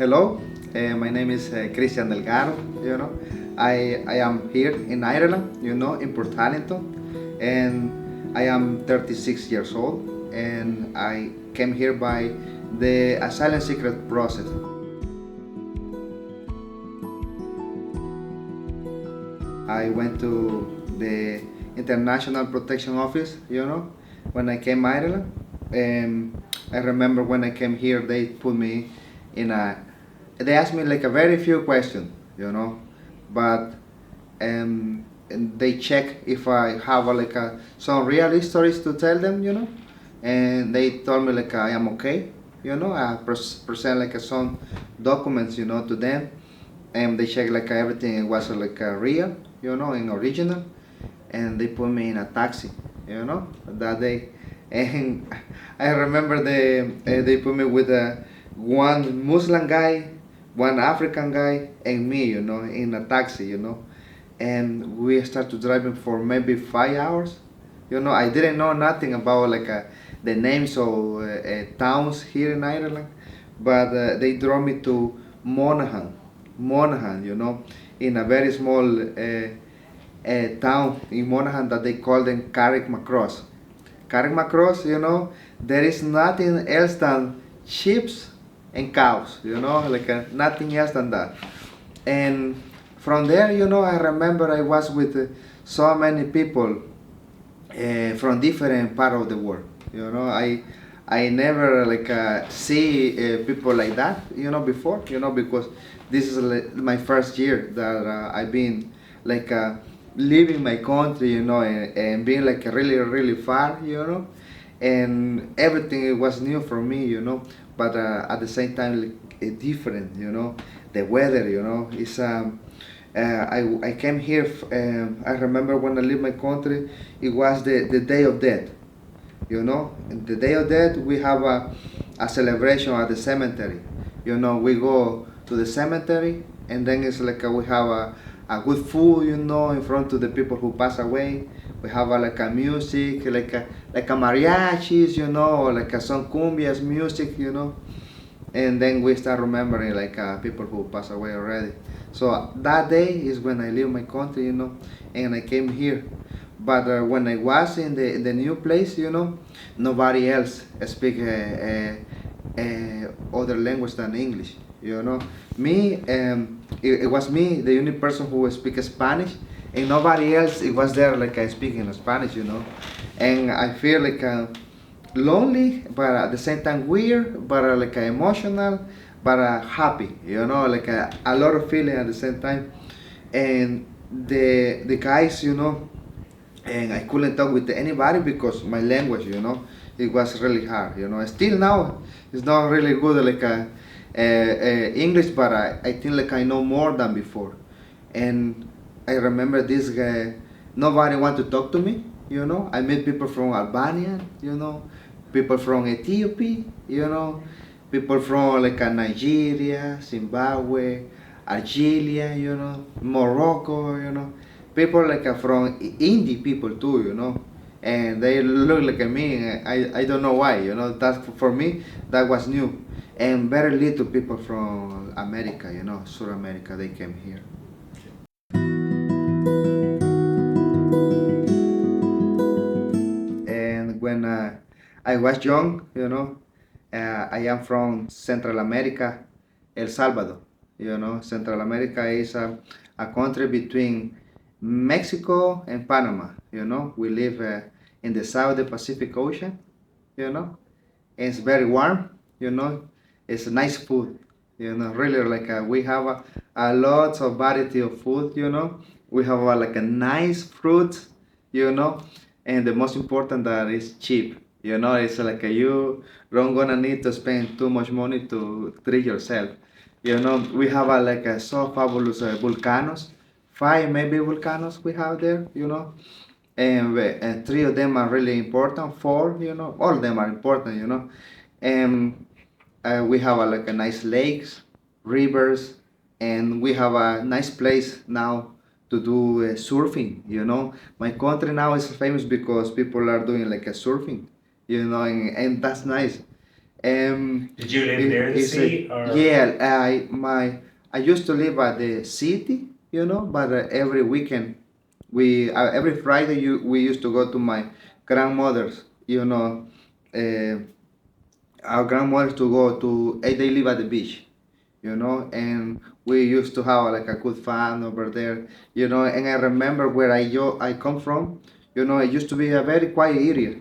Hello, my name is Cristian Delgado. You know, I am here in Ireland. In Port Portalinton, and I am 36 years old, and I came here by the Asylum Seeker process. I went to the International Protection Office. When I came Ireland, and I remember when I came here, they put me in a. They asked me like a very few questions. But and they check if I have some real stories to tell them. And they told me like I am okay. I present some documents, to them, and they check like everything was real, and original, and they put me in a taxi, that day, and I remember they put me with one Muslim guy, one African guy, and me, in a taxi, and we started driving for maybe 5 hours. I didn't know nothing about the names of towns here in Ireland, but they drove me to Monaghan, in a very small town in Monaghan that they call them Carrickmacross. Carrickmacross, there is nothing else than sheep and cows, nothing else than that. And from there, I remember I was with so many people from different part of the world. I never see people like that, before, because this is my first year that I've been like leaving my country, and being like really really far, and everything it was new for me, but at the same time different, the weather, is I came here. I remember when I leave my country, it was the Day of Death. And the Day of Death, we have a celebration at the cemetery. We go to the cemetery, and then it's like we have a good food, in front of the people who pass away. We have like a music, like a mariachis, or like some cumbias music, and then we start remembering people who passed away already. So that day is when I leave my country, and I came here. But when I was in the new place, nobody else speak other language than English. Me, it was me, the only person who speaks Spanish, and nobody else. It was there like I speak in Spanish, and I feel lonely, but at the same time weird, but emotional, but happy, a lot of feeling at the same time. And the guys, and I couldn't talk with anybody because my language, it was really hard, Still now, it's not really good English, but I think I know more than before. And I remember this guy, nobody want to talk to me, I met people from Albania, people from Ethiopia, people from Nigeria, Zimbabwe, Algeria, Morocco, people from indie people too, and they look like me. I don't know why, That for me that was new, and very little people from America, South America, they came here. And when I was young, I am from Central America, El Salvador. Central America is a country between Mexico and Panama. We live in the south of the Pacific Ocean. It's very warm. It's nice food. Really we have a lot of variety of food. We have a nice fruit. And the most important that is cheap. It's you don't gonna need to spend too much money to treat yourself. We have so fabulous volcanoes, five maybe volcanoes we have there. And three of them are really important. Four, all of them are important. And we have a nice lakes, rivers, and we have a nice place now to do surfing. My country now is famous because people are doing a surfing. And that's nice. Did you live it, near the it's sea a, or? yeah, I used to live at the city, but every weekend every Friday we used to go to my grandmother's, uh, our grandmothers to go to they live at the beach, and we used to have like a good fun over there, and I remember where I come from, it used to be a very quiet area,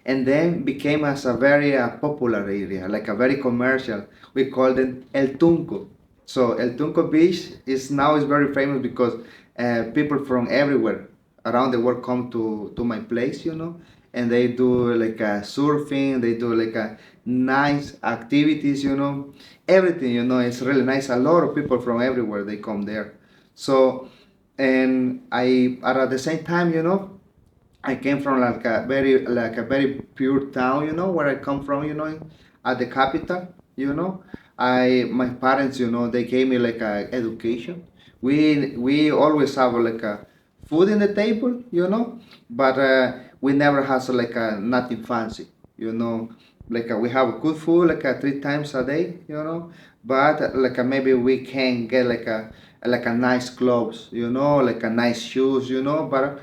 and then became as a very popular area, like a very commercial. We called it El Tunco. So El Tunco Beach is very famous because people from everywhere around the world come to my place, and they do like surfing, they do like nice activities, everything, it's really nice. A lot of people from everywhere they come there. So, and at the same time, I came from like a very pure town, where I come from, at the capital, my parents, they gave me like a education. We always have like a food in the table, but we never has like a nothing fancy, you know. Like we have good food like 3 times a day, but like maybe we can get like a nice clothes, like a nice shoes, but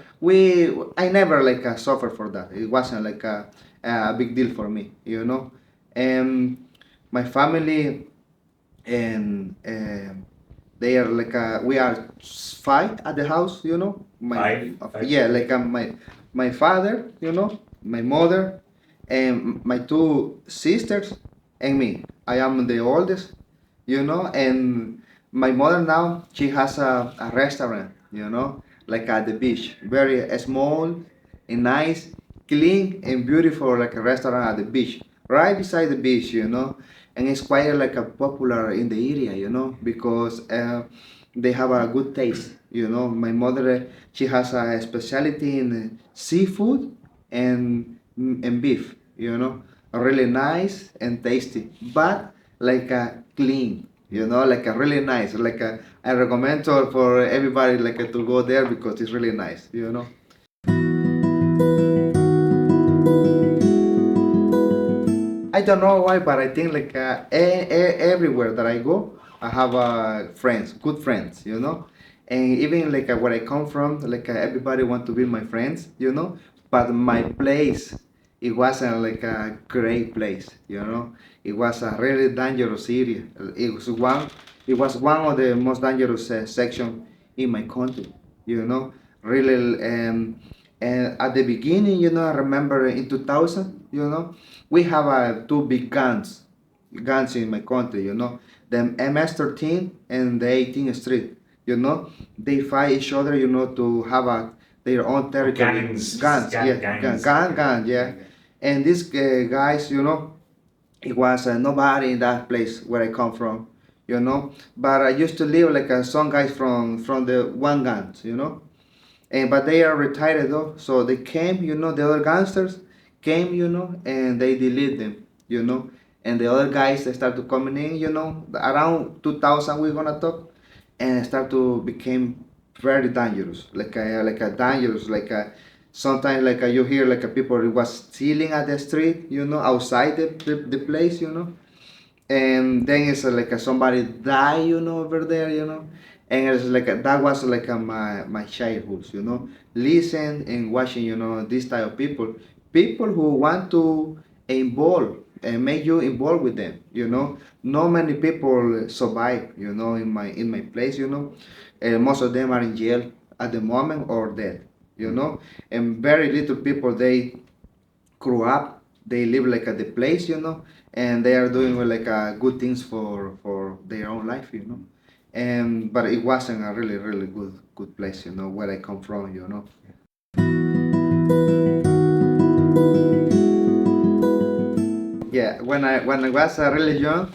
I never like suffer for that. It wasn't like a big deal for me, and my family and they are like we are five at the house, Five yeah, children. like my father, my mother, and my two sisters and me. I am the oldest, and my mother now she has a restaurant, like at the beach, very small and nice, clean and beautiful, like a restaurant at the beach, right beside the beach, and it's quite like a popular in the area, because they have a good taste, My mother, she has a specialty in seafood and beef, really nice and tasty, but like a clean, like a really nice, I recommend for everybody like to go there because it's really nice, I don't know why, but I think like everywhere that I go, I have friends, good friends, and even like where I come from, like everybody want to be my friends, but my place, it wasn't like a great place, It was a really dangerous area. It was one of the most dangerous section in my country, really. And at the beginning, I remember in 2000, we have two big guns in my country, the MS-13 and the 18th Street, they fight each other, to have their own Oh, territory. gangs. This is Guns, yeah, gangs. guns, yeah. And these guys, it was nobody in that place where I come from, But I used to live like some guys from the one guns, and but they are retired though, so they came, the other gangsters came, and they delete them, and the other guys they start to coming in, around 2000 we're gonna talk, and start to become very dangerous, like a dangerous, sometimes you hear people was stealing at the street, outside the place, and then it's like somebody die, over there, and it's like that was like my childhood, listen and watching, this type of people who want to involve and make you involved with them, not many people survive, in my place, and most of them are in jail at the moment or dead, and very little people they grow up, they live like at the place, and they are doing good things for their own life, and but it wasn't a really really good place, where I come from, yeah. When I was really young,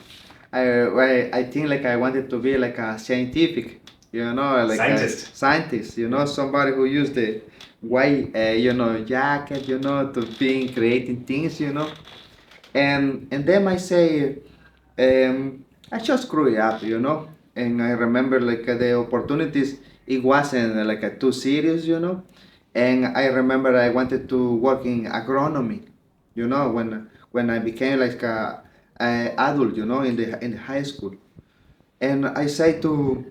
I think like I wanted to be like a scientific, like a Scientist. scientist, somebody who used the white, jacket, to be creating things, and then I say, I just grew up, and I remember like the opportunities. It wasn't too serious, and I remember I wanted to work in agronomy, when when I became like a adult, in the high school. And I say to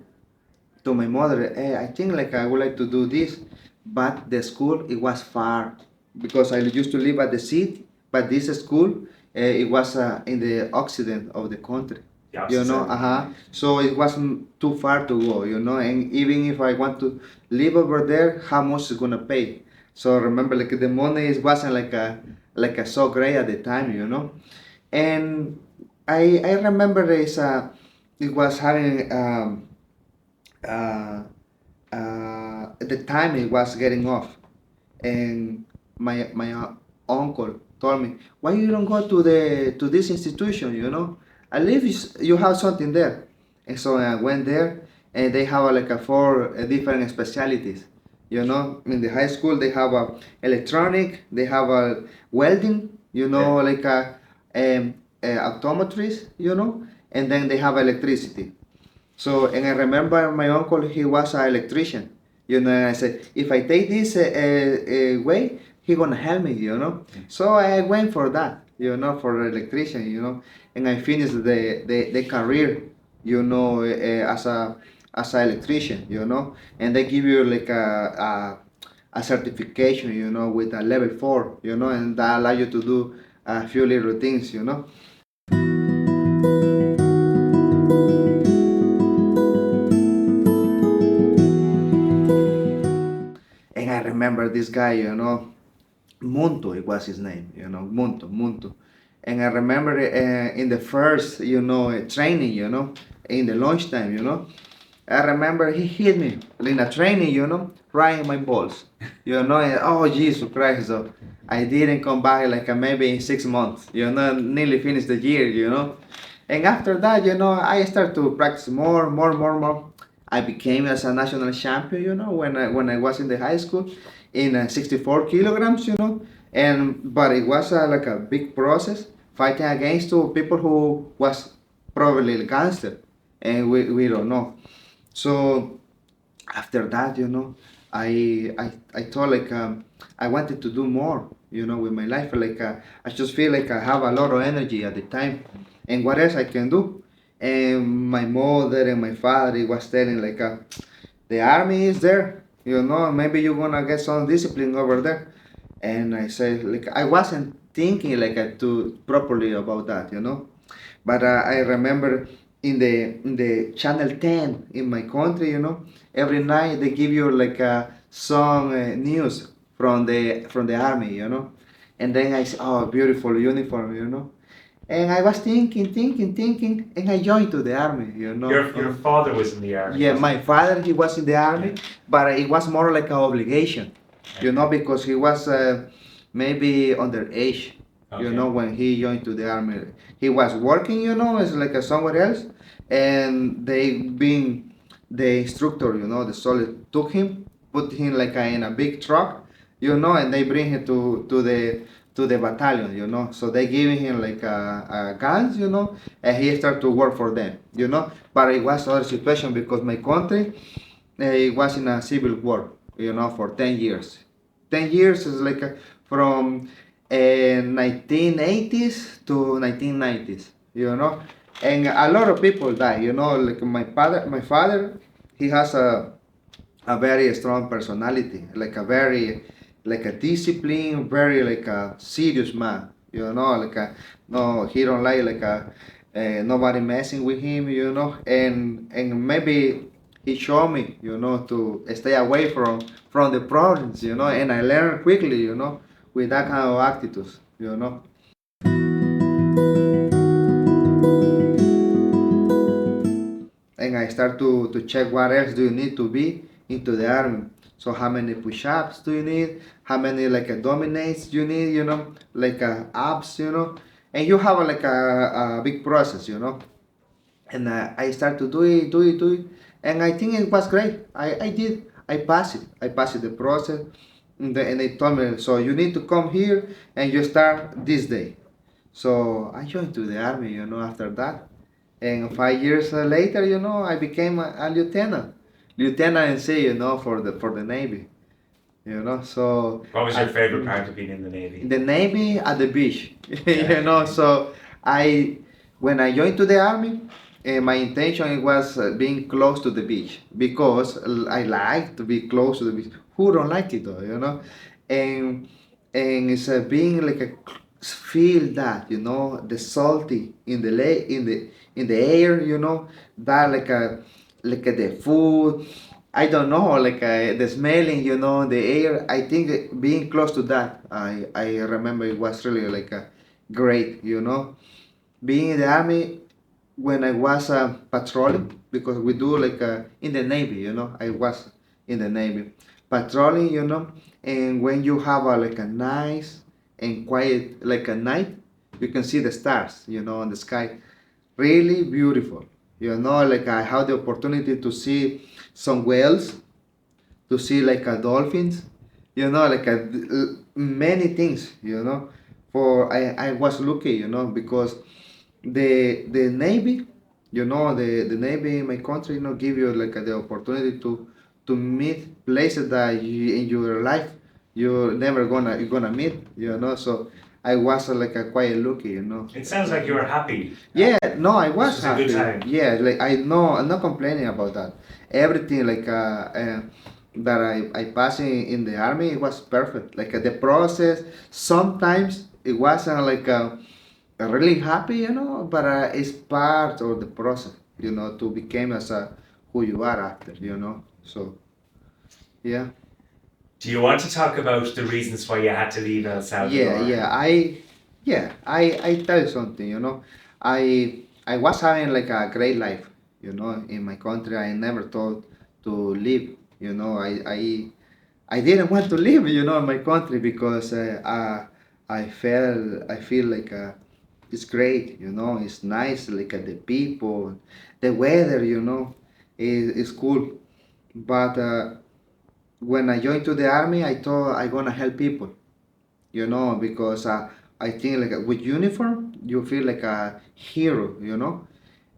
my mother, hey, I think like I would like to do this, but the school it was far because I used to live at the city, but this school it was in the occident of the country, The opposite side. So it wasn't too far to go. And even if I want to live over there, how much is gonna pay? So remember, like the money wasn't like a so great at the time. And I remember it was having uh, at the time it was getting off, and my uncle told me, why you don't go to this institution, at least you have something there. And so I went there, and they have like a four different specialties. In the high school they have a electronic, they have a welding, like a optometrist, and then they have electricity. So, and I remember my uncle, he was an electrician. And I said, if I take this way, he gonna help me. So I went for that, for electrician. And I finished the career, as a electrician, and they give you like a certification, with a level 4, and that allow you to do a few little things. And I remember this guy, Munto, it was his name, Munto. And I remember in the first, training, in the lunchtime, I remember he hit me in a training, right in my balls, and oh, Jesus Christ, so I didn't come back like maybe in 6 months, nearly finished the year. And after that, I started to practice more, more, more, more. I became as a national champion, when I was in the high school, in 64 kilograms, and but it was like a big process fighting against two people who was probably gangster, and we don't know. So after that, I thought like I wanted to do more, with my life. Like I just feel like I have a lot of energy at the time, and what else I can do. And my mother and my father it was telling like the army is there, maybe you're gonna get some discipline over there. And I said like I wasn't thinking like I do properly about that, but I remember in the channel 10 in my country, every night they give you like some news from the army, and then I said, oh, beautiful uniform, and I was thinking, and I joined to the army, Your father was in the army. Yeah, my father he was in the army, but it was more like an obligation, because he was maybe underage, Okay. when he joined to the army. He was working, as like somewhere else, and they being the instructor, the soldier took him, put him like in a big truck, and they bring him to the battalion, So they giving him like a guns, and he started to work for them, But it was other situation because my country it was in a civil war, for 10 years. 10 years is like from 1980s to 1990s, And a lot of people die, like my father, he has a very strong personality, like a very, like a discipline, very like a serious man, like a, no, he don't like nobody messing with him, and maybe he showed me, to stay away from the problems, and I learned quickly, with that kind of attitudes, and I start to check what else do you need to be into the army. So how many push-ups do you need? How many like dominates you need? Like abs, and you have like a big process, And I start to do it, and I think it was great. I did. I passed it. I passed the process, and they told me, so you need to come here and you start this day. So I joined to the army, after that. And 5 years later, I became a lieutenant in sea, for the Navy. you know. So What was your I, favorite part of being in the in Navy? the Navy at the beach, Yeah. you know. So I, when I joined to the army, my intention was being close to the beach because I like to be close to the beach. Who don't like it though, you know? And it's being like a feel that, you know, the salty in the in the air, you know, that the food. I don't know, the smelling, you know, the air. I think being close to that, I remember it was really great, you know. Being in the army when I was patrolling, because we do in the Navy, you know, I was in the Navy patrolling, you know, and when you have a nice and quiet like a night, you can see the stars, you know, in the sky, really beautiful. You know, like I had the opportunity to see some whales, to see dolphins, you know, many things, you know. For I was lucky, you know, because the Navy, you know, the Navy in my country, you know, give you the opportunity to meet places that you, in your life you're gonna meet, you know. So I was quite lucky, you know. It sounds like you were happy. Yeah, no, I This was was a good happy. time. Yeah, I know, I'm not complaining about that. Everything that I passed in the army, it was perfect. The process, sometimes it wasn't really happy, you know, but it's part of the process, you know, to become as who you are after, you know. So yeah. Do you want to talk about the reasons why you had to leave El Yeah, Salvador? I tell you something, you know. I was having a great life, you know, in my country. I never thought to leave, you know. I didn't want to leave, you know, in my country because I feel it's great, you know. It's nice, the people, the weather, you know, is cool. But when I joined to the army, I thought I gonna help people, you know, because I think with uniform you feel like a hero, you know.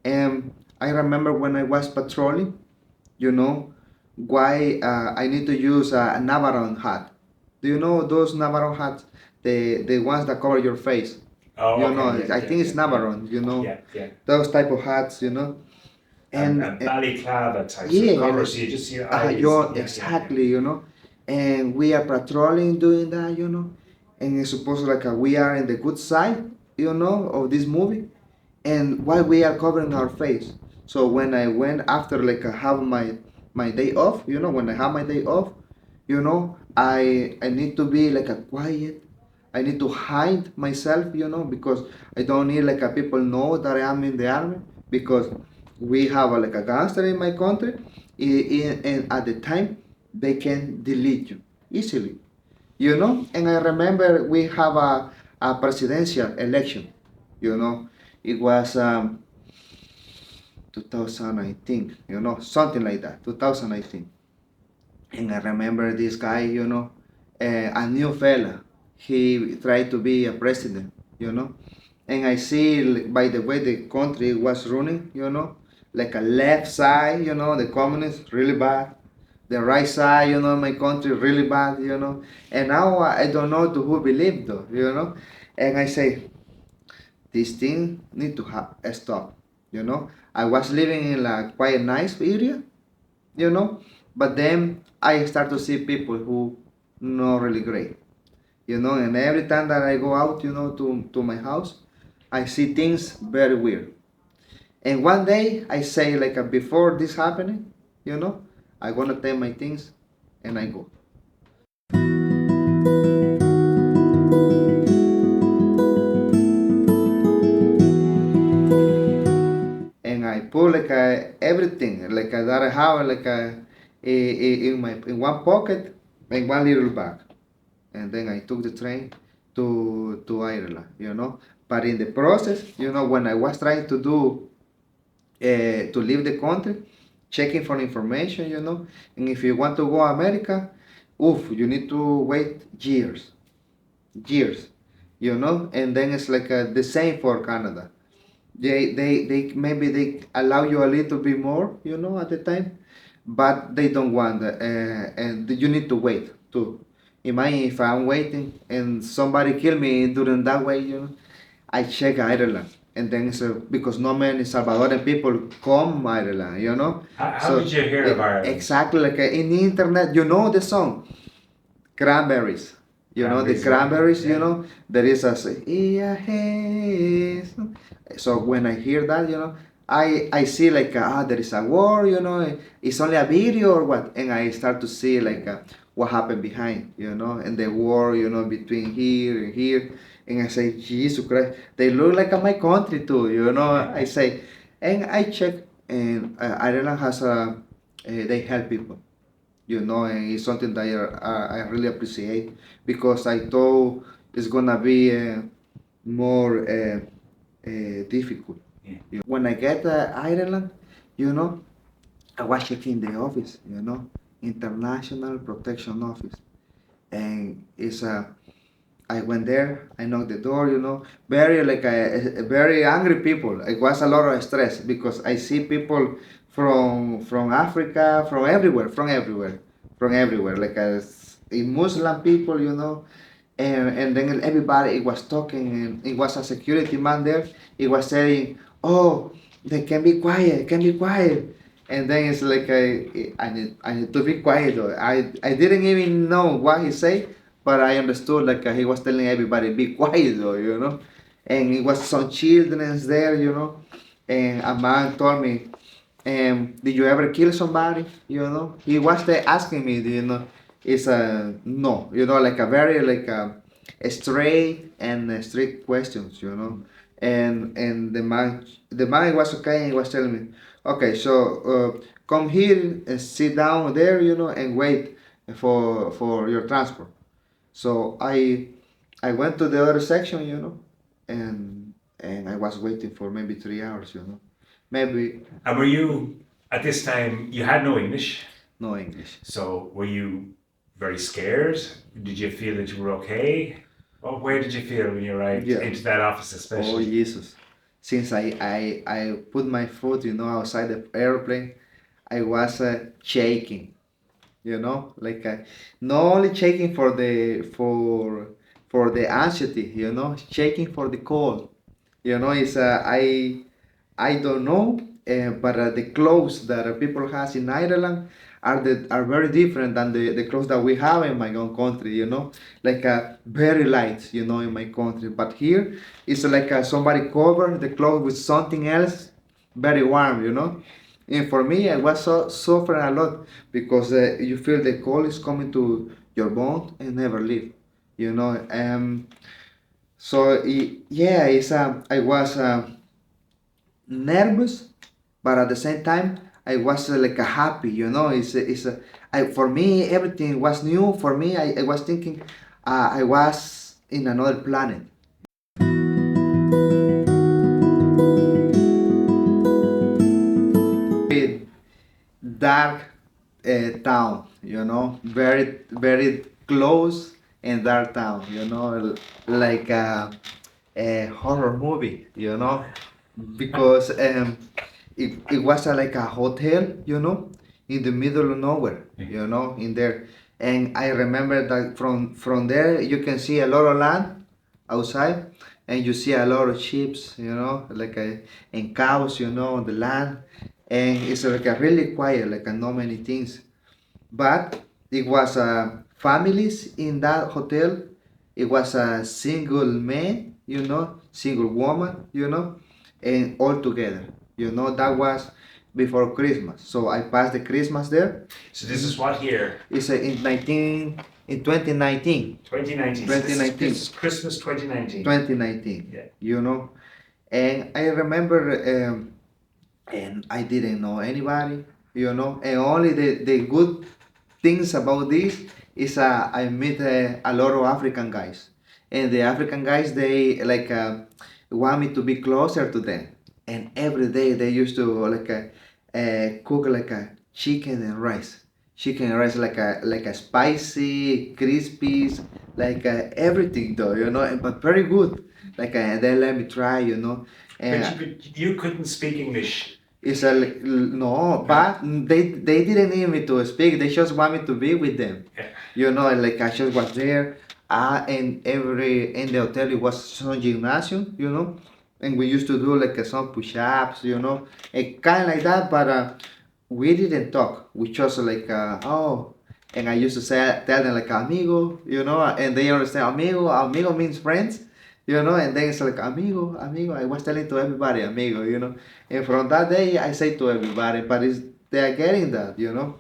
And I remember when I was patrolling, you know, why I need to use a Navarone hat. Do you know those Navarone hats, the ones that cover your face? Oh, You know, okay, yeah, I yeah, think it's yeah, yeah, Navarone, you know, yeah, yeah. those type of hats, you know. And And balaclava type, so it yeah, covers you, just your eyes. you're Yeah, yeah, yeah. exactly, you know. And we are patrolling doing that, you know. And it's supposed we are in the good side, you know, of this movie. And why we are covering our face. So when I went after I have my day off, you know, when I have my day off, you know, I need to be a quiet. I need to hide myself, you know, because I don't need a people know that I am in the army, because we have a gangster in my country, and at the time they can delete you easily, you know. And I remember we have a presidential election, you know. It was 2019, you know, something like that, 2019. And I remember this guy, you know, a new fella. He tried to be a president, you know. And I see by the way the country was running, you know, like a left side, you know, the communists really bad. The right side, you know, my country really bad, you know. And now I don't know to who believe though, you know. And I say, this thing need to have a stop, you know. I was living in a quite nice area, you know, but then I start to see people who not really great, you know. And every time that I go out, you know, to my house, I see things very weird. And one day I say before this happening, you know, I gonna take my things and I go. And I put everything that I have in my in one pocket, in one little bag. And then I took the train to Ireland, you know. But in the process, you know, when I was trying to do to leave the country, checking for information, you know, and if you want to go America, oof, you need to wait years, you know. And then it's the same for Canada. They maybe they allow you a little bit more, you know, at the time, but they don't want and you need to wait too. Imagine if I'm waiting and somebody kill me during that way, I check Ireland. And then so because no many Salvadoran people come Ireland, How So did you hear of Ireland? exactly like in the internet, you know the song Cranberries. You know the Cranberries, yeah, Cranberries. yeah. There is a say, "Yeah, hey." So when I hear that, I see like there is a war. It's only a video or what, and I start to see like what happened behind. And the war. Between here and here, and I say, Jesus Christ, they look like my country too. I say, and I check, and Ireland has they help people, and it's something that I really appreciate because I thought it's gonna be more difficult. Yeah. When I get Ireland, you know, I was checking the office, International Protection Office, and I went there, I knocked the door, very like very angry people. It was a lot of stress because I see people from Africa, from everywhere, like Muslim people, and then everybody it was talking, and it was a security man there. He was saying, "Oh, they can be quiet." And then it's like I need to be quiet. Though. I didn't even know what he said, but I understood like he was telling everybody be quiet though, And it was some children there, And a man told me, did you ever kill somebody? He was there asking me, It's a no, like a very like straight and strict questions, And the man was okay. He was telling me, okay, so come here and sit down there, and wait for your transport. So I went to the other section, and I was waiting for maybe 3 hours, maybe And were you, at this time, you had no English? no English. So were you very scared? Did you feel that you were okay? Well, where did you feel when you arrived Yeah. into that office, Oh especially? Jesus! Since I put my foot, outside the airplane, I was shaking. Like not only shaking for the anxiety, shaking for the cold. It's I don't know, but the clothes that people has in Ireland are very different than the clothes that we have in my own country. Like very light, in my country. But here it's like somebody cover the clothes with something else, very warm. And for me, I was suffering a lot because you feel the cold is coming to your bone and never leave. You know. So yeah, I was. Nervous, but at the same time I was like a happy. For me everything was new. For me, I was thinking I was in another planet. Very dark town, very very close and dark town, like a horror movie, because it was like a hotel, in the middle of nowhere, in there. And I remember that from there you can see a lot of land outside, and you see a lot of sheep, like and cows, on the land, and it's like a really quiet, like not many things. But it was families in that hotel. It was a single man, single woman, and all together. That was before Christmas. So I passed the Christmas there. So this is what year? It's in 2019. 2019. So this is Christmas 2019. 2019. Yeah. And I remember, and I didn't know anybody, and only the good things about this is I meet a lot of African guys, and the African guys they like want me to be closer to them, and every day they used to like cook like a chicken and rice like a spicy, crispy, like everything though, but very good. Like they let me try, But you couldn't speak English It's a no, but they didn't need me to speak. They just want me to be with them. Yeah. You know, like I just was there. And every in the hotel it was some gymnasium. You know, and we used to do like some push-ups. You know, and kind of like that. But we didn't talk. We just like oh. And I used to say tell them like amigo. You know, and they understand amigo. Amigo means friends. You know, and then it's like amigo, amigo. I was telling to everybody, amigo. You know, and from that day, I say to everybody, but it's, they are getting that, you know.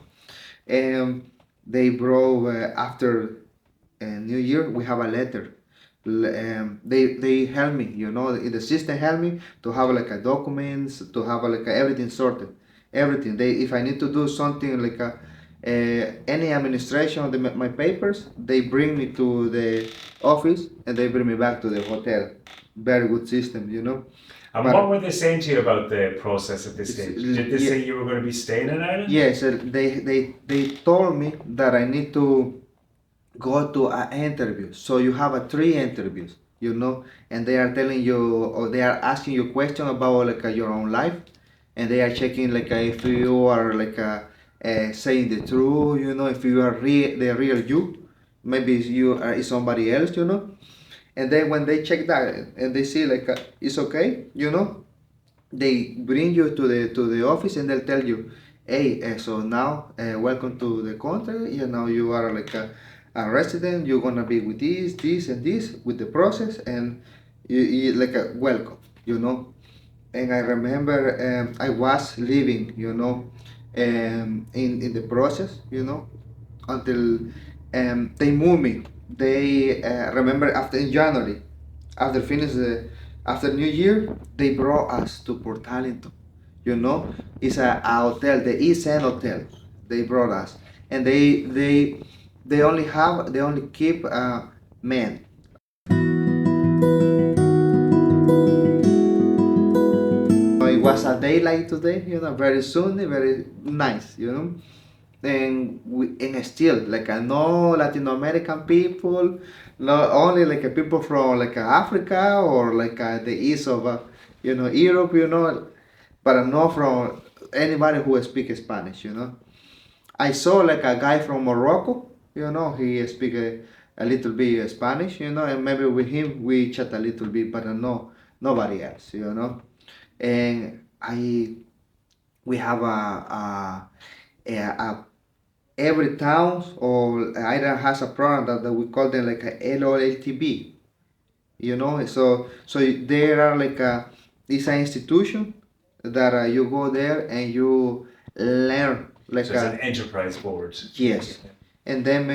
And they brought after New Year, we have a letter. They help me, you know, in the system help me to have like a documents, to have like everything sorted, everything. They if I need to do something like any administration of my papers, they bring me to the office and they bring me back to the hotel. Very good system, you know. And But what were they saying to you about the process at this stage? Did they say you were going to be staying in Ireland? yes, they told me that I need to go to an interview. So you have a three interviews, you know, and they are telling you or they are asking you question about like your own life, and they are checking like if you are like saying the truth, you know, if you are the real you, maybe you are is somebody else, you know, and then when they check that and they see like it's okay, you know, they bring you to the office and they'll tell you, hey, so now welcome to the country. You know, you are like a resident. You're gonna be with this, and this with the process, and you like a welcome. You know, and I remember I was living. You know, in the process. You know, until they moved me. They remember after in January, after finish the after New Year, they brought us to Port Allenton. You know, it's a hotel, the East End Hotel. They brought us, and they only keep men. It was a day like today, you know, very sunny, very nice, you know. And still like no Latin American people, not only like people from like Africa or like the east of you know Europe, you know, but not from anybody who speaks Spanish, you know. I saw like a guy from Morocco, you know, he speak a little bit Spanish, you know, and maybe with him we chat a little bit, but no, nobody else, you know. And I we have a every town or either has a program that we call them like a LOLTB, you know. So there are like a it's an institution that you go there and you learn like So it's an enterprise board. yes, and then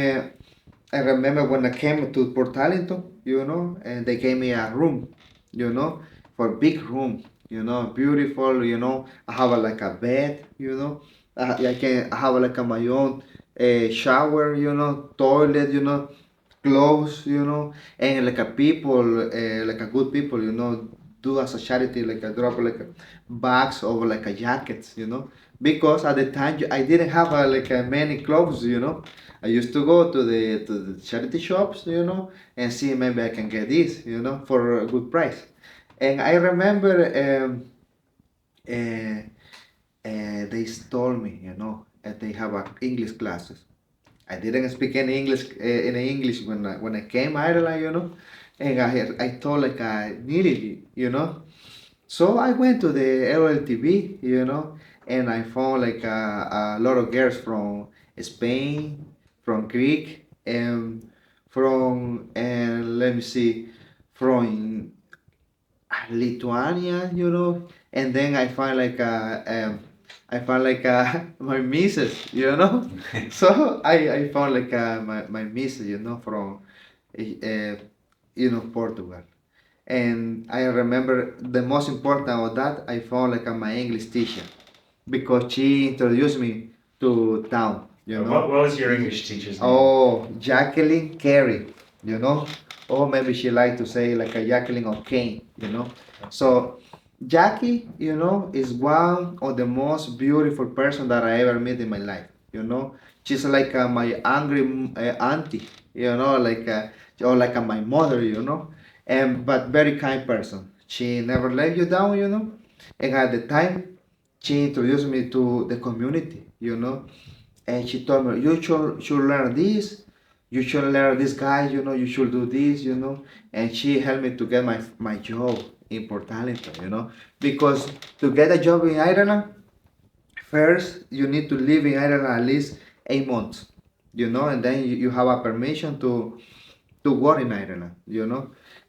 I remember when I came to Port Allenton, you know, and they gave me a room, you know, for big room, you know, beautiful, you know. I have like a bed, you know. I can have like my own shower, you know, toilet, you know, clothes, you know, and like a people, like a good people, you know, do as a charity, like a drop like a bags or like a jackets, you know, because at the time I didn't have like many clothes, you know. I used to go to the charity shops, you know, and see maybe I can get this, you know, for a good price. And I remember uh, they told me, you know, that they have English classes. I didn't speak any English when I came Ireland, you know, and I thought like I needed it, you know. So I went to the LLTV, you know, and I found like a lot of girls from Spain, from Greek, and from and let me see, from Lithuania, you know, and then I found like my missus, you know, so I found like my missus, you know, from you know Portugal, and I remember the most important of that I found like my English teacher because she introduced me to town, you What know. was your English teacher's name? Oh, Jacqueline Carey, you know. Or maybe she like to say like a Jacqueline O'Kane, you know. So Jackie, you know, is one of the most beautiful person that I ever met in my life, you know. She's like my angry auntie, you know, like or like my mother, you know. And but very kind person. She never let you down, you know. And at the time she introduced me to the community, and she told me, you should learn this, you should learn this guy, you should do this, and she helped me to get my job in Port Arlington, because to get a job in Ireland, first you need to live in Ireland at least 8 months, and then you have a permission to work in Ireland,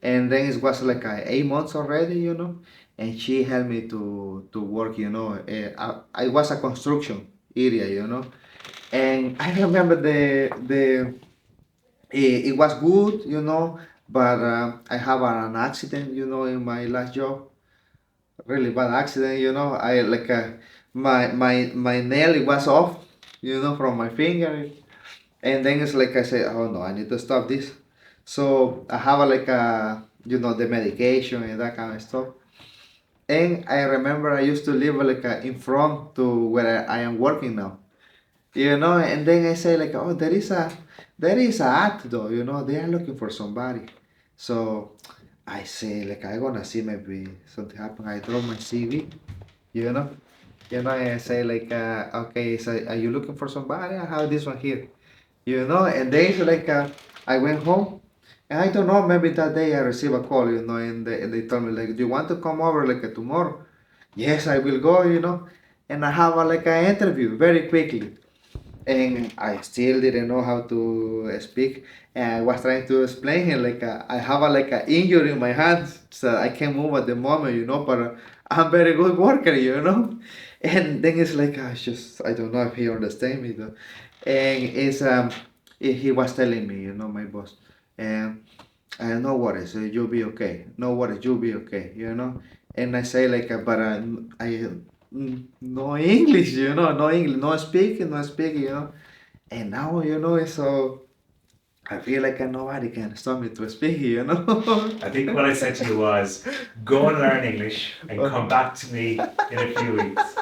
and then it was like 8 months already, and she helped me to work, I was a construction area, and I remember it was good, but I have an accident, in my last job, really bad accident, I like my nail it was off, from my finger, and then it's like I said, oh no, I need to stop this. So I have like the medication and that kind of stuff. And I remember I used to live like in front to where I am working now, and then I say like, oh, there is a ad though, they are looking for somebody. So I say like I gonna see maybe something happen. I drop my CV, you know, and I say like, okay, so are you looking for somebody? I have this one here, and they like, I went home, and I don't know, maybe that day I received a call, and they told me like, do you want to come over like tomorrow? Yes, I will go, and I have like an interview very quickly, and I still didn't know how to speak. And I was trying to explain him like, I have a like a injury in my hands, so I can't move at the moment, but I'm very good worker, And then it's like, I don't know if he understand me though. And he was telling me, my boss, and no worries, you'll be okay. No worries, you'll be okay, And I say like, but no English, no English, no speaking, no speaking, And now, it's so, I feel like nobody can stop me to speak, I think what I said to you was, go and learn English and come back to me in a few weeks.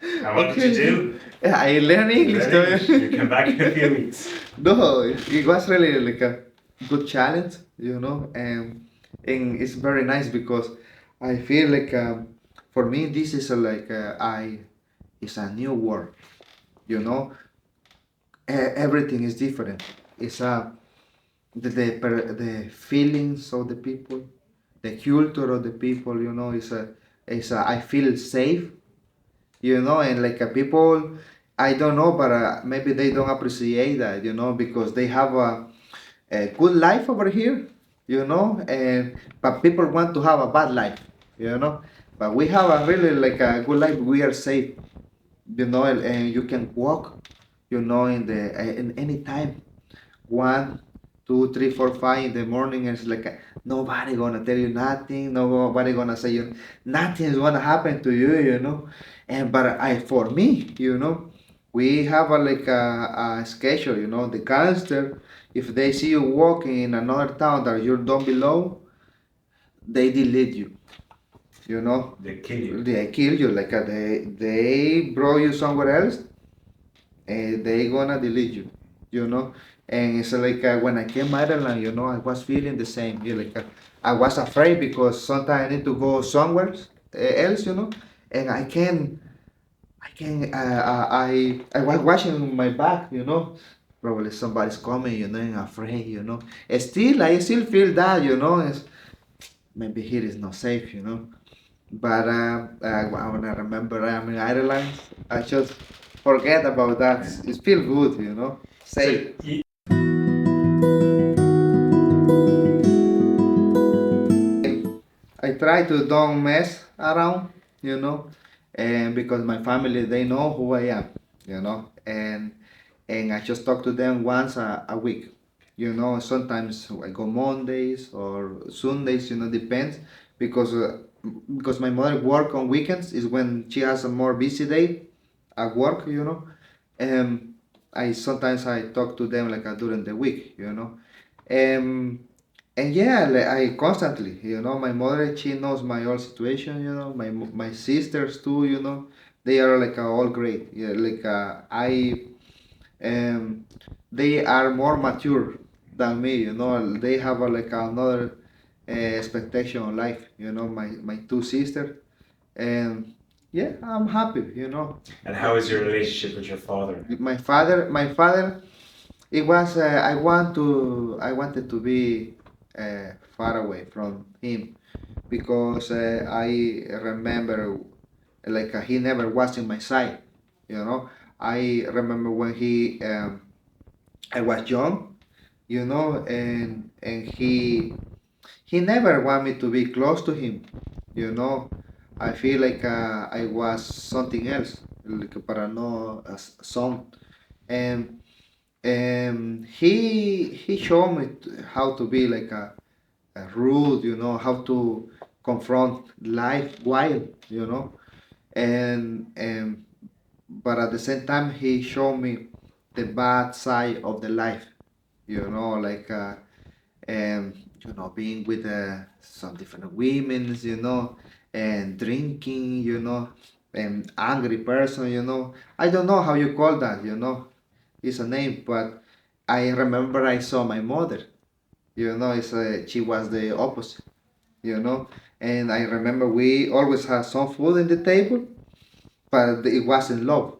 And what did you do? Yeah, I learned You English learned though. English. You come back in a few weeks. No, it was really like a good challenge, and it's very nice because I feel like, for me this is like, it's a new world, you know. Everything is different. It's the feelings of the people, the culture of the people, is I feel safe, and like, people, I don't know, but maybe they don't appreciate that, because they have a good life over here, and but people want to have a bad life, but we have a really like a good life. We are safe, and you can walk, in any time, 1, 2, 3, 4, 5 in the morning, and it's like, nobody gonna tell you nothing, nobody gonna say you nothing is gonna happen to you, and but I for me, we have a like a schedule, the gangster, if they see you walking in another town that you don't belong, they delete you, They kill you. they kill you, like, they brought you somewhere else, and they gonna delete you, and it's like, when I came Ireland, I was feeling the same. Like, I was afraid because sometimes I need to go somewhere else, and I was watching my back, probably somebody's coming, and afraid, And still I still feel that, it's, maybe here is not safe, but when I remember I'm in Ireland, I just forget about that. It feels good, safe. So you, I try to don't mess around, and because my family they know who I am, and I just talk to them once a week, Sometimes I go Mondays or Sundays, depends, because because my mother work on weekends is when she has a more busy day at work, and I sometimes I talk to them like, during the week, um, and yeah, like, I constantly, my mother, she knows my whole situation, my sisters too, they are like, all great, yeah, like, um, they are more mature than me, they have like another expectation on life, my two sisters, and Yeah, I'm happy, you know. And how is your relationship with your father? My father, it was I wanted to be far away from him because I remember he never was in my side, you know. I remember when I was young, you know, and he never want me to be close to him, you know. I feel like I was something else, like para no son, and he showed me how to be a rude, you know, how to confront life wild, you know, and but at the same time he showed me the bad side of the life, you know, um, being with some different women, you know, and drinking, you know, and angry person, you know. I don't know how you call that, you know. It's a name, but I remember I saw my mother, you know, she was the opposite, you know. And I remember we always had some food in the table, but it wasn't love,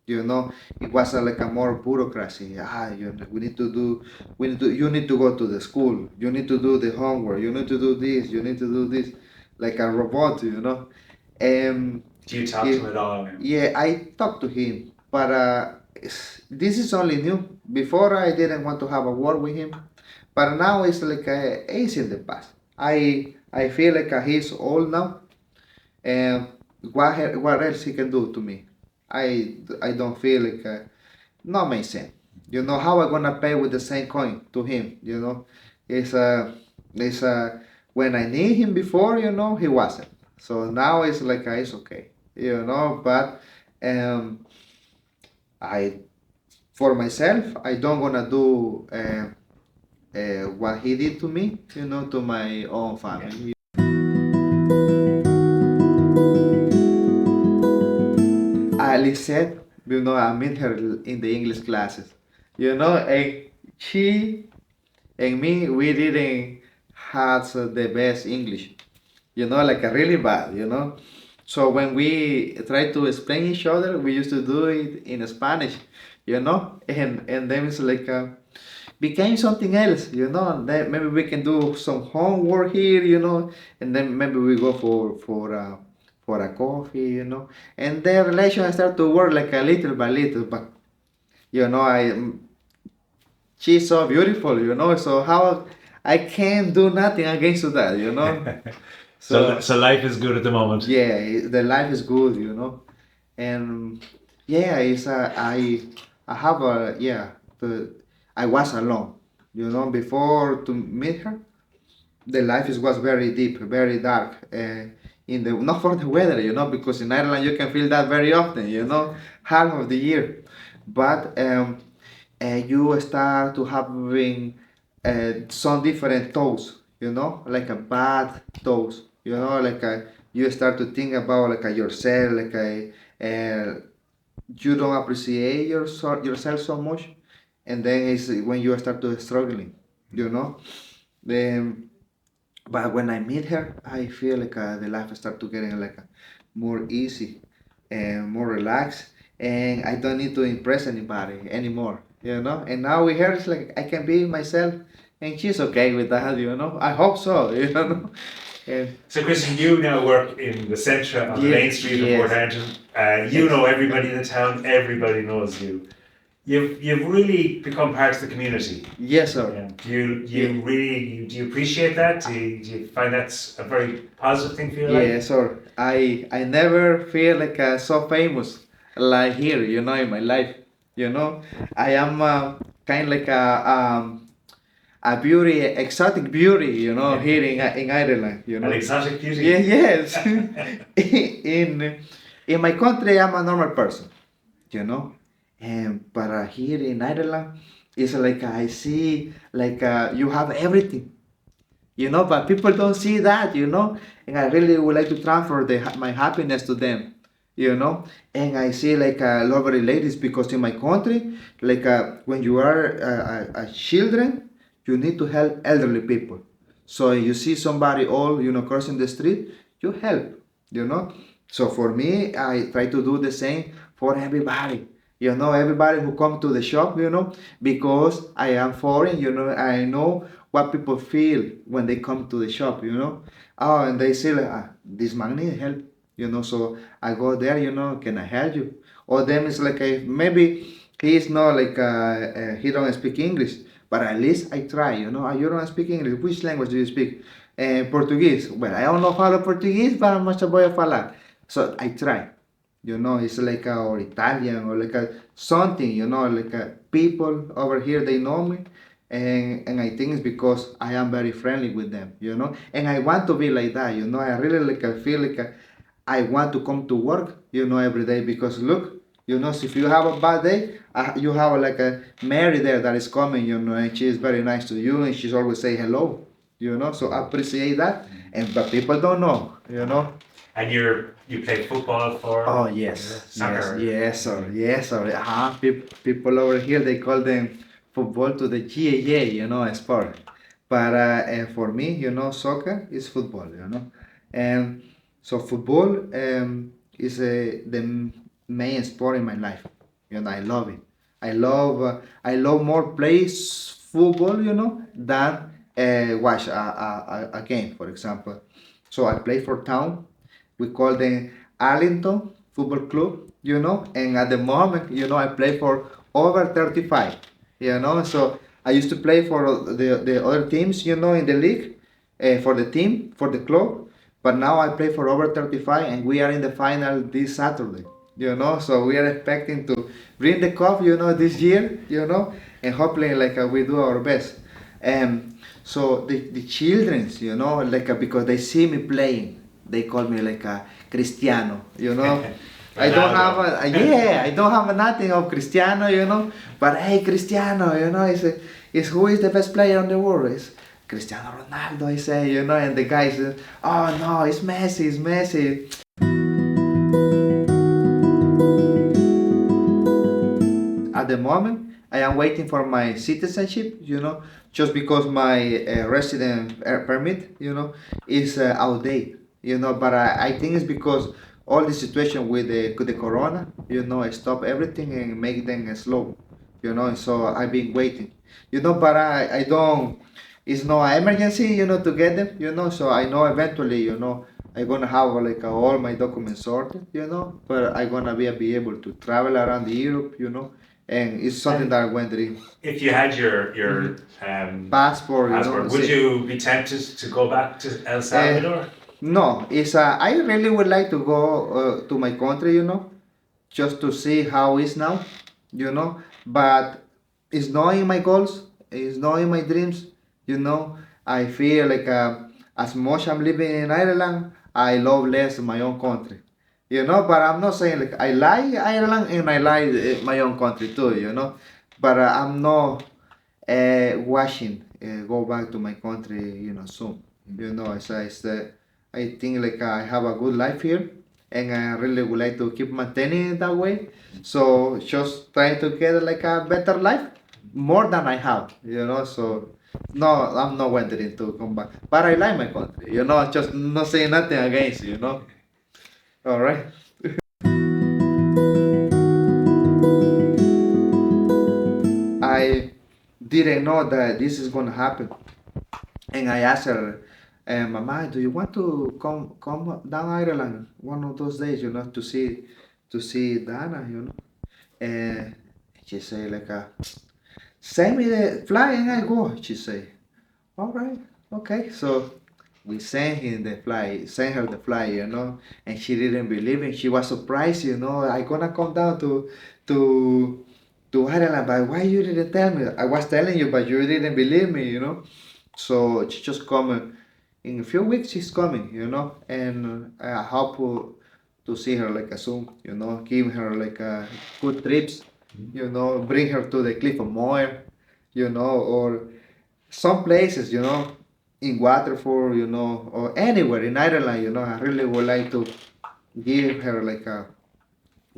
you know. It was like a more bureaucracy. You know, you need to go to the school, you need to do the homework, you need to do this, you need to do this, like a robot, you know. And Do you talk to if him at all? yeah, I talked to him, but this is only new. Before I didn't want to have a word with him, but now it's like it's in the past. I feel like he's old now, and what else he can do to me? I don't feel like not make sense. You know how I gonna pay with the same coin to him? You know, it's it's when I need him before, you know, he wasn't. So now it's like it's okay, you know. But um, I for myself, I don't gonna do what he did to me, you know, to my own Yeah. family. Ali said, you know, I met her in the English classes, you know, and she and me, we didn't have the best English, you know, like a really bad, you know. So when we try to explain each other, we used to do it in Spanish, you know, and then it's like became something else, you know. And then maybe we can do some homework here, you know, and then maybe we go for a coffee, you know, and the relation start to work like a little by little, but you know, she's so beautiful, you know. So how I can't do nothing against that, you know. So So life is good at the moment. yeah, the life is good, you know, and yeah, it's I have a yeah. I was alone, you know, before to meet her. The life was very deep, very dark. In the not for the weather, you know, because in Ireland you can feel that very often, you know, half of the year, but you start to having some different thoughts, you know, like a bad thoughts, you know, you start to think about yourself, you don't appreciate yourself so much, and then it's when you start to struggling, you know. Then, but when I meet her, I feel like the life start to getting more easy and more relaxed, and I don't need to impress anybody anymore, you know. And now with her, it's like I can be myself, and she's okay with that, you know. I hope so, you know. And So, Christian, you now work in the centre on the yeah, main street of yes, Porthampton. You yes, know everybody in the town. Everybody knows you. You've really become part of the community. yes, sir. Yeah. Yeah. Do you appreciate that? Do you find that's a very positive thing for your life? Yeah, sir. I never feel like so famous like here, you know, in my life. You know, I am kind like a beauty, exotic beauty, you know, here in Ireland. You An know. exotic beauty. Yeah, yes. In my country, I'm a normal person, you know, and but here in Ireland, it's like I see like you have everything, you know, but people don't see that, you know, and I really would like to transfer my happiness to them, you know. And I see lovely ladies, because in my country, when you are a children, you need to help elderly people. So you see somebody old, you know, crossing the street, you help, you know. So for me, I try to do the same for everybody. Everybody who come to the shop, because I am foreign, I know what people feel when they come to the shop, Oh, and they say, like, this man need help, so I go there, can I help you? Or them is like, maybe he is not like, he don't speak English, but at least I try, You don't speak English. Which language do you speak? Portuguese. Well, I don't know how to Portuguese, but I'm much about falar. So I try, it's like or Italian or like something, like people over here they know me, and I think it's because I am very friendly with them, and I want to be like that, I really like I feel like I want to come to work, every day because look, so if you have a bad day, you have like a Mary there that is coming, and she is very nice to you, and she's always say hello, so I appreciate that, and but people don't know, And you play football for Oh yes, soccer. yes, sir. People over here they call them football to the GAA, sport. But for me, soccer is football, and so football is the main sport in my life. I love it. I love more plays football, than watch a game, for example. So I play for town. We call them Arlington Football Club, and at the moment, I play for over 35, so I used to play for the other teams, in the league, for the team, for the club, but now I play for over 35 and we are in the final this Saturday, so we are expecting to bring the cup, this year, and hopefully like we do our best. So the childrens, like because they see me playing, they call me like a Cristiano, I don't have I don't have nothing of Cristiano, but hey, Cristiano, is who is the best player in the world? It's Cristiano Ronaldo, I say, and the guy says, oh no, it's Messi, it's Messi. At the moment, I am waiting for my citizenship, just because my resident permit, is outdated, but I think it's because all the situation with the corona, stop everything and make them slow, and so I've been waiting, but I don't, it's no emergency, to get them, so I know eventually, I'm gonna have like all my documents sorted, but I'm gonna be able to travel around Europe, and it's something And that I went in. if you had your Passport, would you be tempted to go back to El Salvador? No, it's I really would like to go to my country, just to see how it's now, but it's not in my goals, it's not in my dreams, I feel like as much I'm living in Ireland, I love less my own country, but I'm not saying like I like Ireland and I like my own country too, but I'm not washing go back to my country, soon. I think like I have a good life here, and I really would like to keep maintaining it that way. So just trying to get like a better life, more than I have, So no, I'm not wondering to come back, but I like my country, Just not saying nothing against, All right. I didn't know that this is gonna happen. And I asked her, Mama, do you want to come down Ireland one of those days, to see Dana, And she said like, send me the fly and I go. She said, all right, okay. So we sent her the fly, and she didn't believe it. She was surprised, I gonna come down to to Ireland, but why you didn't tell me? I was telling you, but you didn't believe me, So she just coming. In a few weeks she's coming, and I hope to see her like soon, give her like good trips, bring her to the Cliff of Moher, or some places, in Waterford, or anywhere in Ireland, I really would like to give her like a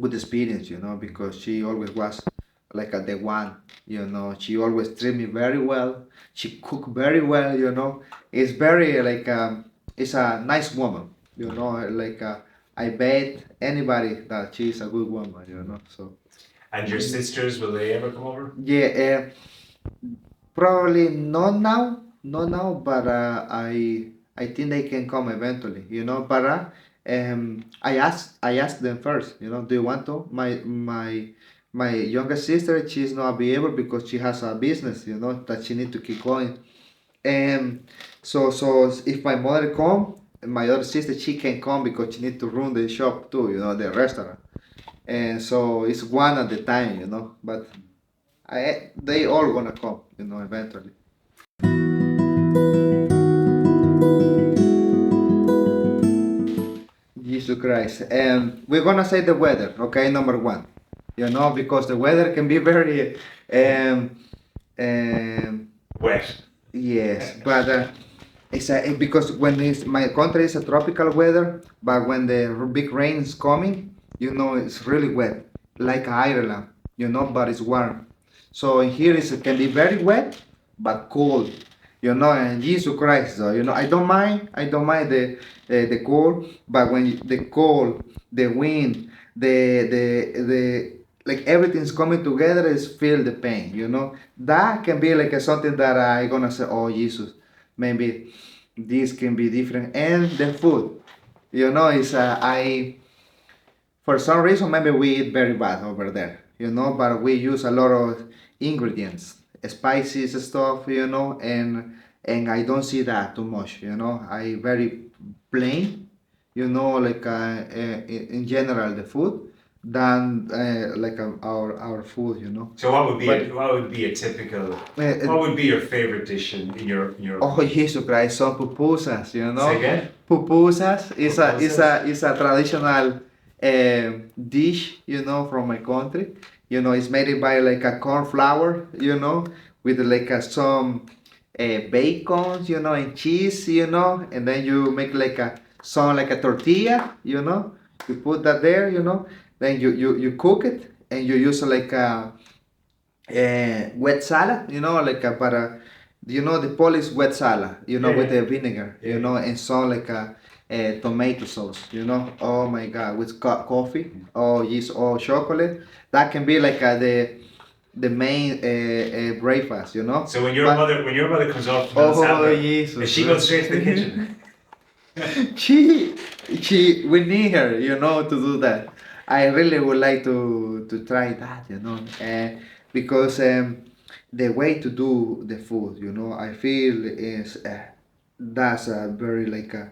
good experience, because she always was like the one, she always treat me very well. She cook very well, It's very like it's a nice woman, like I bet anybody that she's a good woman, So And your sisters, will they ever come over? yeah, probably not now, but I think they can come eventually, But I asked them first, do you want to? My younger sister, she's not be able because she has a business, that she need to keep going. And so if my mother come, my other sister she can come because she need to run the shop too, the restaurant. And so it's one at a time, But they all gonna come, eventually. Jesus Christ. And we're gonna say the weather, okay, number one. Because the weather can be very um, um, Wet. yes, but because when my country is a tropical weather, but when the big rain is coming, it's really wet, like Ireland, but it's warm. So here it can be very wet, but cold, and Jesus Christ, though, I don't mind the cold, but when the cold, the wind, the like everything's coming together is feel the pain, that can be like something that I gonna say, oh Jesus, maybe this can be different. And the food, is I for some reason maybe we eat very bad over there, but we use a lot of ingredients, spices stuff, and I don't see that too much, I very plain, like in general the food than like our food, So what would be but a typical? uh, What would be your favorite dish in your oh, Jesus Christ, some pupusas, Say again? Pupusas is a traditional dish, from my country. It's made by like a corn flour, with like some bacon, and cheese, and then you make like a tortilla, You put that there, Then you cook it and you use like a wet salad, like a para, the Polish wet salad, with the vinegar, and some like a tomato sauce, Oh my God, with coffee, or yes, or chocolate. That can be like the main breakfast, So But when your mother comes off from El oh Salvador, Jesus, is she goes straight to the kitchen? she we need her, to do that. I really would like to try that, because the way to do the food, I feel is that's a very like a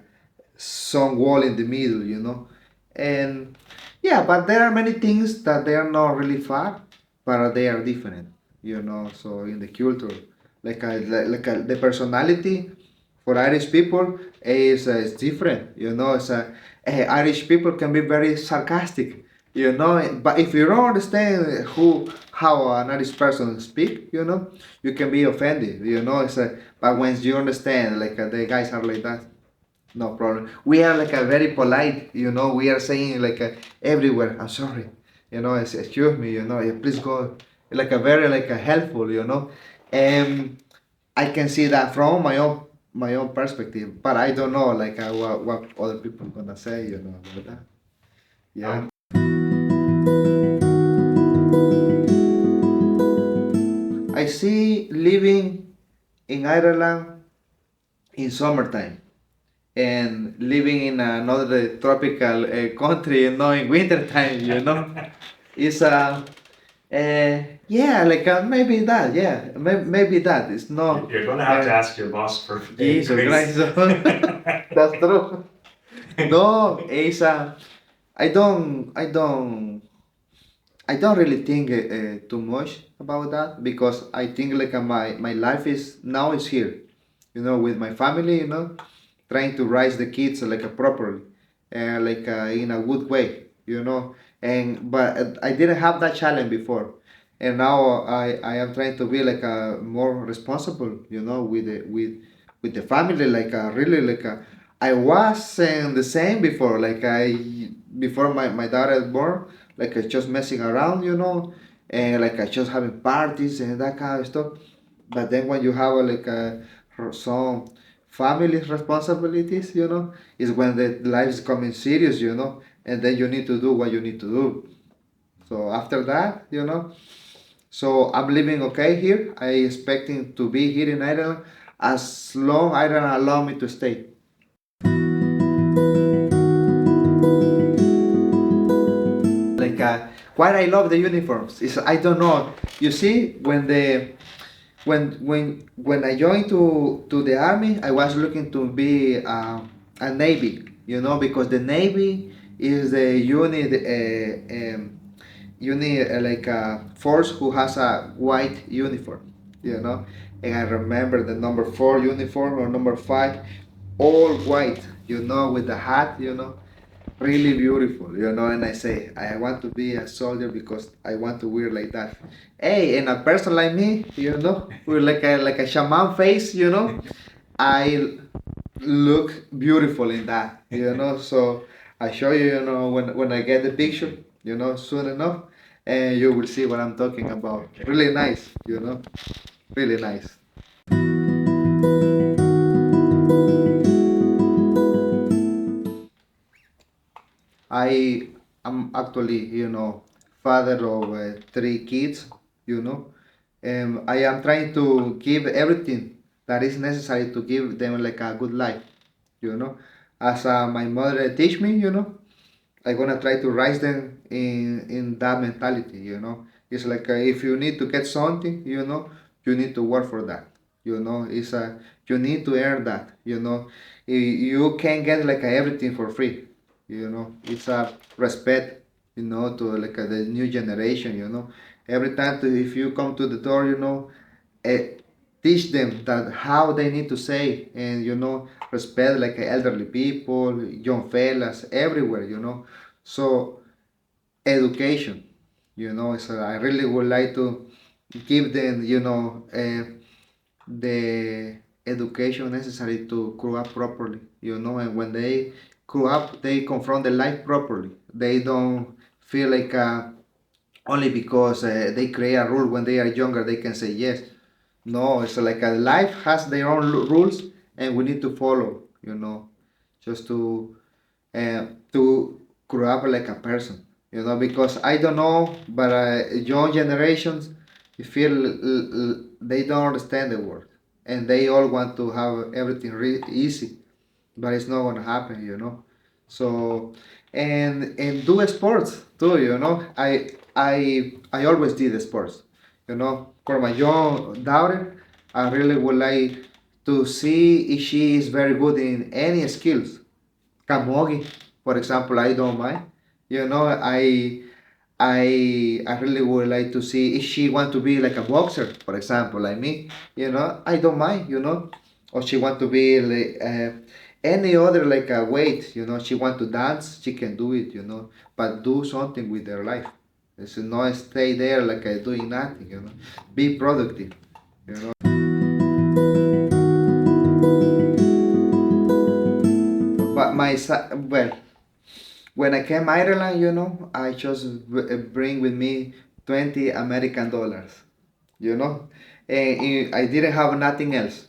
some wall in the middle, and yeah, but there are many things that they are not really far, but they are different, So in the culture, the personality for Irish people is different. Irish people can be very sarcastic. But if you don't understand how an Irish person speak, you can be offended. But once you understand, the guys are like that, no problem. We are like a very polite. We are saying like everywhere. I'm sorry. Excuse me. Yeah, please go. Like a very like a helpful. And I can see that from my own perspective, but I don't know like what other people gonna say, about that. Yeah. I see living in Ireland in summertime and living in another tropical country, in wintertime, It's yeah, like maybe that, yeah, maybe that. It's not. You're going to have to ask your boss for an Jesus increase. Christ. That's true. No, it's I don't, I don't, I don't really think too much about that because I think like my life is now is here, with my family, trying to raise the kids like properly, in a good way, and but I didn't have that challenge before, and now I am trying to be like a more responsible, with the family, like really like I wasn't the same before, before my daughter was born, like just messing around, and like just having parties and that kind of stuff. But then when you have some family responsibilities, is when the life is coming serious, and then you need to do what you need to do. So after that, so I'm living okay here. I expecting to be here in Ireland as long Ireland allow me to stay. Like why I love the uniforms is I don't know. You see, when I joined to the army, I was looking to be a navy. Because the navy is the unit like a force who has a white uniform. And I remember the number 4 uniform or number 5, all white. With the hat. Really beautiful. And I say I want to be a soldier because I want to wear like that. Hey, and a person like me, with like a shaman face. I look beautiful in that. So I show you, when I get the picture, soon enough, and you will see what I'm talking about. Really nice. Really nice. I am actually, father of 3 kids, you know. I am trying to give everything that is necessary to give them like a good life, you know. As my mother teach me, I'm gonna try to raise them in that mentality. It's like if you need to get something, you need to work for that. It's you need to earn that. You can't get like everything for free. It's a respect. To like the new generation. Every time if you come to the door, uh, teach them that how they need to say and respect like elderly people, young fellas everywhere. So education, so I really would like to give them the education necessary to grow up properly. And when they grow up they confront the life properly. They don't feel like only because they create a rule when they are younger they can say yes. No, it's like a life has their own rules and we need to follow, just to grow up like a person, because I don't know, but young generations feel they don't understand the world and they all want to have everything easy, but it's not gonna happen, So, and do sports too, I always did sports, For my young daughter, I really would like to see if she is very good in any skills. Camogie, for example, I don't mind. I really would like to see if she want to be like a boxer, for example, like me. I don't mind. Or she want to be like any other like a weight. She want to dance, she can do it. But do something with their life. It's not stay there like doing nothing. Be productive. You know. But well, when I came Ireland, I just bring with me 20 American dollars, you know, and I didn't have nothing else.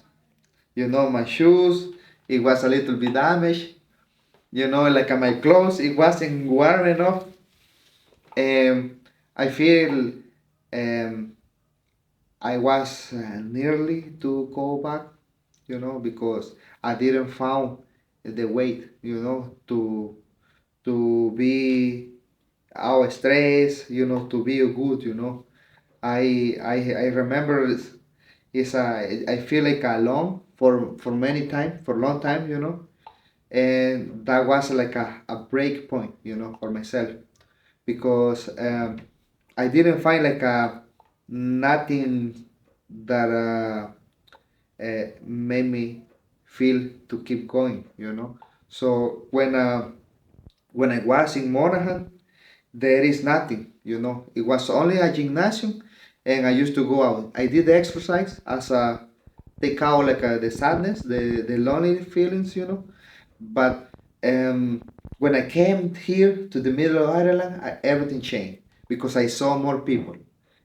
My shoes, it was a little bit damaged. Like my clothes, it wasn't warm enough. I feel um, I was nearly to go back, because I didn't found the weight, to be out stress, to be good, I remember I feel like alone for many time for long time, and that was like a break point, for myself because I didn't find like a nothing that made me feel to keep going, So when I was in Monahan, there is nothing, It was only a gymnasium, and I used to go out. I did the exercise as a take out like the sadness, the lonely feelings, But when I came here to the middle of Ireland, everything changed because I saw more people.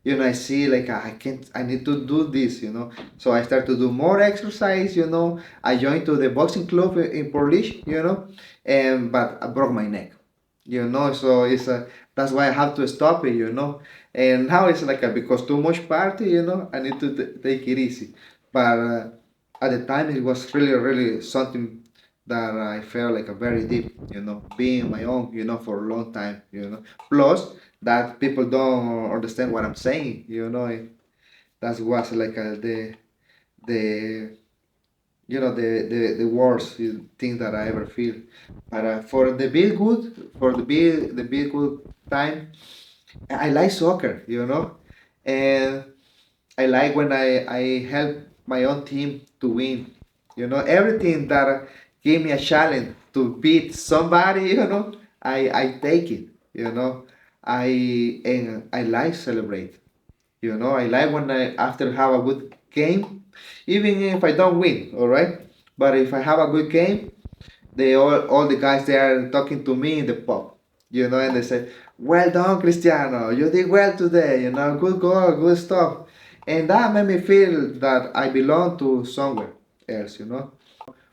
I see like I need to do this, So I start to do more exercise, I joined to the boxing club in Porlish, but I broke my neck, So that's why I have to stop it. And now it's like because too much party. I need to take it easy. But at the time, it was really, really something that I felt like a very deep. Being my own, for a long time. Plus, that people don't understand what I'm saying. That was like the the worst thing that I ever feel. But for the be good, for the be good time, I like soccer. And I like when I help my own team to win. Everything that give me a challenge to beat somebody, I take it. I like celebrate. I like when I after have a good game, even if I don't win, all right. But if I have a good game, they all the guys they are talking to me in the pub, and they say, "Well done, Cristiano. You did well today. Good goal, good stuff." And that made me feel that I belong to somewhere else.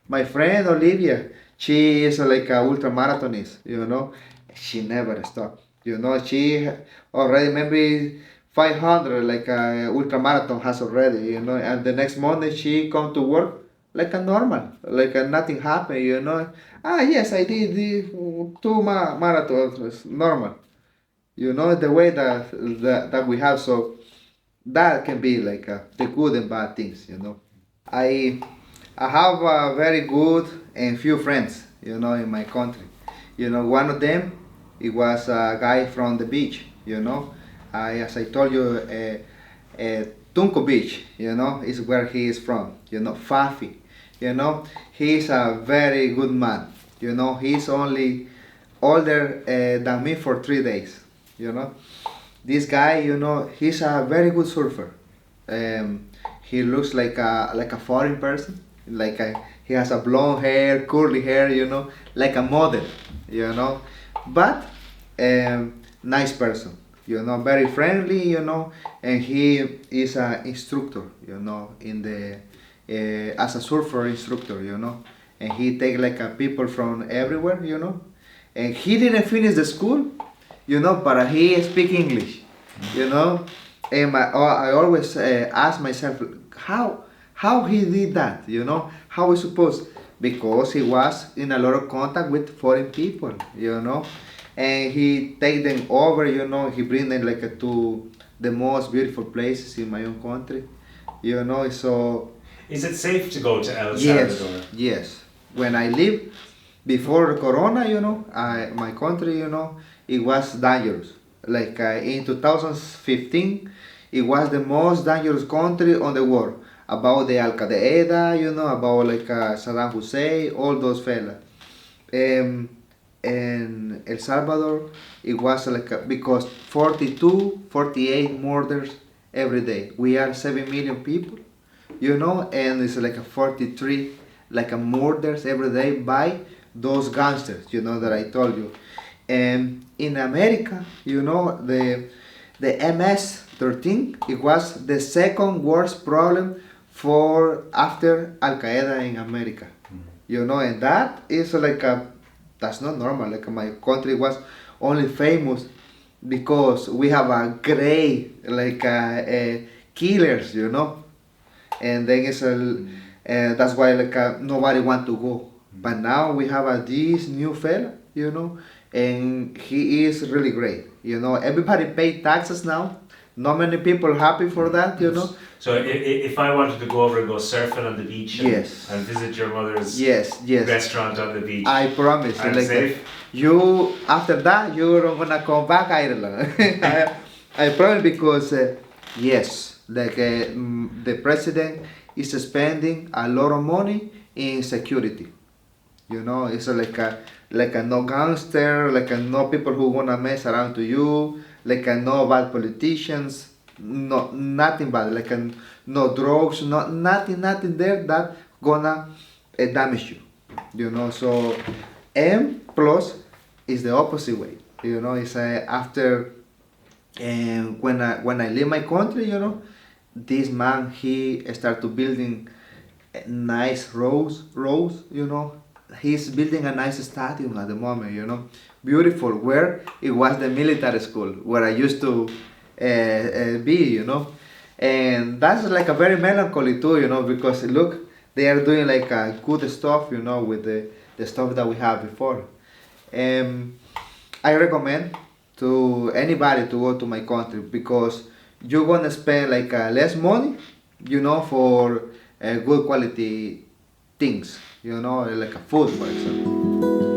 My friend Olivia, she is like a ultra marathonist. She never stopped. She already maybe 500 like a ultra marathon has already. And the next Monday she come to work like a normal, like a nothing happened. Ah, yes, I did the two marathons, it's normal. The way that we have, so that can be like the good and bad things. I I have a very good and few friends, in my country. One of them, it was a guy from the beach. As I told you, Tunco Beach, is where he is from. Fafi. He's a very good man. He's only older than me for 3 days. You know, this guy, he's a very good surfer. He looks like a foreign person. He has a blonde hair, curly hair, like a model. But nice person, very friendly, and he is an instructor, in the as a surfer instructor, and he take like people from everywhere, and he didn't finish the school, but he speak English, and I always ask myself how he did that, how we supposed because he was in a lot of contact with foreign people, and he take them over, he bring them like to the most beautiful places in my own country, so Is it safe to go to El yes, Salvador? yes. When I live before Corona, my country, it was dangerous. Like in 2015, it was the most dangerous country on the world. About the Al Qaeda, about like Saddam Hussein, all those fellas. Um, in El Salvador, it was like because 42, 48 murders every day. We are 7 million people, and it's like a 43 like a murders every day by those gangsters, that I told you. And in America, the MS-13, it was the second worst problem for after Al Qaeda in America, and that is like that's not normal. Like my country was only famous because we have a great like killers, and then that's why like nobody want to go. But now we have this new fella, and he is really great. Everybody pay taxes now. Not many people happy for that. So if I wanted to go over and go surfing on the beach Yes. and visit your mother's Yes. restaurant on the beach, I promise. I'm like safe? you after that you're not gonna come back Ireland. I promise because yes, like the president is spending a lot of money in security. It's like a no gangster, like a no people who wanna mess around to you, like a no bad politicians, no nothing bad, like a no drugs, nothing there that gonna damage you. So M plus is the opposite way. It's after and when I leave my country, this man he start to building nice roads, he's building a nice stadium at the moment, you know, beautiful. Where it was the military school where I used to be, you know, and that's like a very melancholy too, you know, because look, they are doing like good stuff, you know, with the stuff that we have before. Um, I recommend to anybody to go to my country because you're gonna spend like less money, you know, for good quality things, you know, like a food, for example.